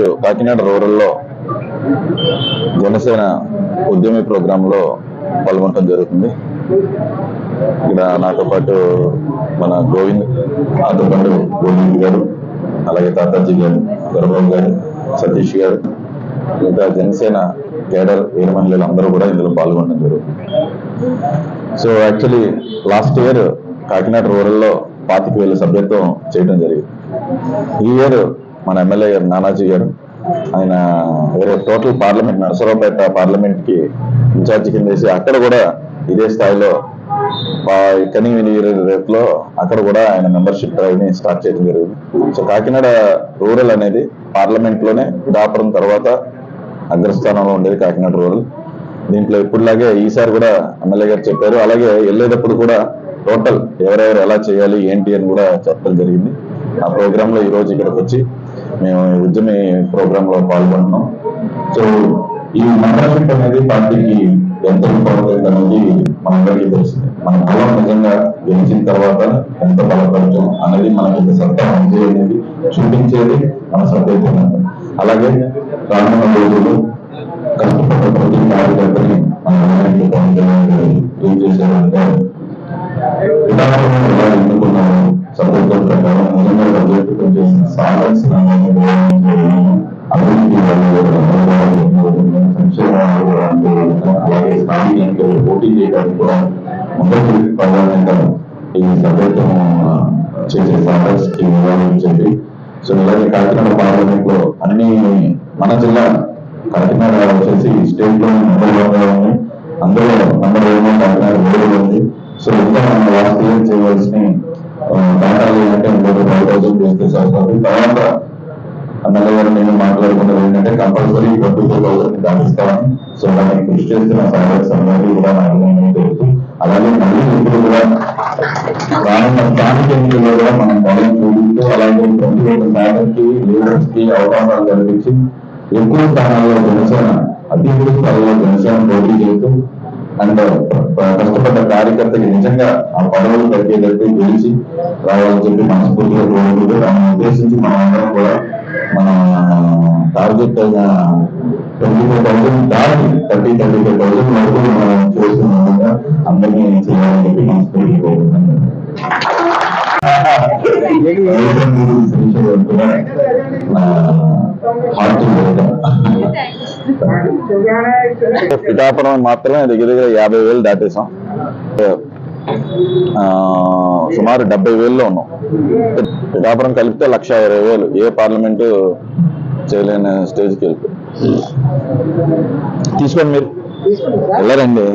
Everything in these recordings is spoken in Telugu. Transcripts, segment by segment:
ఈరోజు కాకినాడ రూరల్లో జనసేన ఉద్యమి ప్రోగ్రాంలో పాల్గొనడం జరుగుతుంది. ఇక్కడ నాతో పాటు మన ఆదోబండు గోవింద్ గారు, అలాగే తాతాజీ గారు, గౌరవ్ గారు, సతీష్ గారు, ఇంకా జనసేన కేడర్ వీర మహిళలు అందరూ కూడా ఇందులో పాల్గొనడం జరుగుతుంది. So actually last year Kakinada రూరల్లో 25,000 సభ్యత్వం చేయడం జరిగింది. ఈ ఇయర్ మన ఎమ్మెల్యే గారు నానాజీ గారు, ఆయన వేరే టోటల్ పార్లమెంట్ నరసరావుపేట పార్లమెంట్ కి ఇన్ఛార్జ్ కింద వేసి అక్కడ కూడా ఇదే స్థాయిలో కనింగ్ రేపులో అక్కడ కూడా ఆయన మెంబర్షిప్ డ్రైవ్ ని స్టార్ట్ చేయడం జరిగింది. సో కాకినాడ రూరల్ అనేది పార్లమెంట్ లోనే పిఠాపురం తర్వాత అగ్రస్థానంలో ఉండేది కాకినాడ రూరల్. దీంట్లో ఇప్పుడులాగే ఈసారి కూడా ఎమ్మెల్యే గారు చెప్పారు. అలాగే వెళ్ళేటప్పుడు కూడా టోటల్ ఎవరెవరు ఎలా చేయాలి ఏంటి అని కూడా చెప్పడం జరిగింది. ఆ ప్రోగ్రామ్ లో ఈ రోజు ఇక్కడికి వచ్చి మేము ఉద్యమి ప్రోగ్రామ్ లో పాల్గొంటున్నాం. సో ఈ మెంబర్షిప్ అనేది పార్టీకి ఎంత ఇంపార్టెంట్ అనేది మనందరికీ తెలిసింది. మన బలం నిజంగా గెలిచిన తర్వాత ఎంత బలపడటం అనేది మనకి సత్తా అనేది చూపించేది మన సభ్యత్వం. అలాగే రానున్న రోజులు కష్టపడ్డ ప్రతి కార్యకర్తని ఏం చేశారంటే ఎలా ఎన్నుకున్నాము సభ్యత్వం ప్రకారం నిజంగా సభ్యత్వం చేసిన సాధించిన అభివృద్ధి అలాగే స్థానిక పోటీ చేయడానికి కూడా మొదటి ప్రాధాన్యత ఈ సభ్యత్వం చేసే సాధర్స్ కి ఇవ్వాలని చెప్పి. సో ఇలాగే కాకినాడ పార్లమెంట్ లో అన్ని మన జిల్లా కాకినాడ వచ్చేసి స్టేట్ లో నెంబర్ 1 గా ఉంది. అందులో నెంబర్ 1 కాకినాడ రూరల్ ఉంది. సో ఇంకా మనం లాస్ట్ ఇయర్ చేయవలసిన దాటాలి అంటే 5,000 చేస్తే సరిపోతుంది. తర్వాత ఎమ్మెల్యే గారు నేను మాట్లాడుకున్నది ఏంటంటే కంపల్సరీ 24,000 దాటిస్తామని. సో దానికి కృషి చేస్తున్న సాధర్స్ అందరికీ కూడా నాకు తెలుసు. అలాగే మళ్ళీ ఇప్పుడు కూడా రానున్న స్థానిక ఎన్నికల్లో కూడా మనం బలం చూపిస్తూ అలాగే ప్రతి ఒక్క శాఖకి లీడర్స్ కి అవకాశాలు కల్పించి ఎక్కువ స్థానాల్లో జనసేన అత్యధిక స్థాయిలో జనసేన పోటీ చేస్తూ అండ్ కష్టపడ్డ కార్యకర్తకి నిజంగా ఆ పదవులు తగ్గేటట్టు గెలిచి రావాలని చెప్పి మనస్ఫూర్తిగా కోరుకుంటూ దాన్ని ఉద్దేశించి మనం అందరం కూడా మన టార్గెట్ అయిన 24,000 దాటి 35,000 వరకు మనం చేస్తున్న విధంగా అందరినీ చేయాలని చెప్పి మనస్ఫూర్తిగా కోరుకుంటున్నాం. పిఠాపురం మాత్రమే దగ్గర 50,000 దాటేసాం. సుమారు 70,000లో ఉన్నాం. పిఠాపురం కలిపితే 1,20,000 ఏ పార్లమెంటు చేయలేని స్టేజ్కి వెళ్ళిపోయి. తీసుకోండి మీరు వెళ్ళారండి.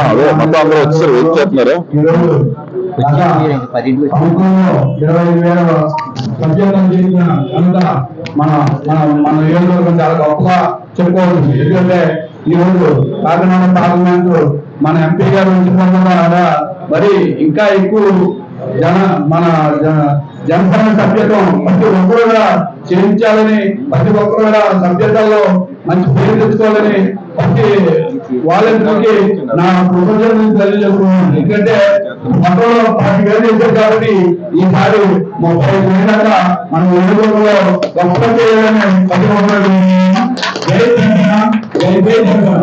అదే మొత్తం అందరూ వచ్చారు, వెయిట్ చేస్తున్నారు. 25,000 సభ్యత్వం చేసిన అంతా మన నియోజకవర్గం చాలా గొప్పగా చెప్పుకోవచ్చు. ఎందుకంటే ఈ రోజు కాకినాడ పార్లమెంట్ మన ఎంపీ గారు ఉంచుకోవడం మరి ఇంకా ఎక్కువ మన జనసేన సభ్యత్వం ప్రతి ఒక్కరు కూడా చేయించాలని, ప్రతి ఒక్కరు కూడా సభ్యతల్లో మంచి పేరు తెచ్చుకోవాలని ప్రతి వాళ్ళకి నా కృతజ్ఞతలు తెలియజేస్తున్నాను. ఎందుకంటే మొత్తంలో 10,000 చేశారు కాబట్టి ఈసారి 35,000 దాకా మన నియోజకవర్గంలో గొప్ప చేయాలని ప్రతి ఒక్కరు జై తెలంగాణ, జై జై తెలంగాణ.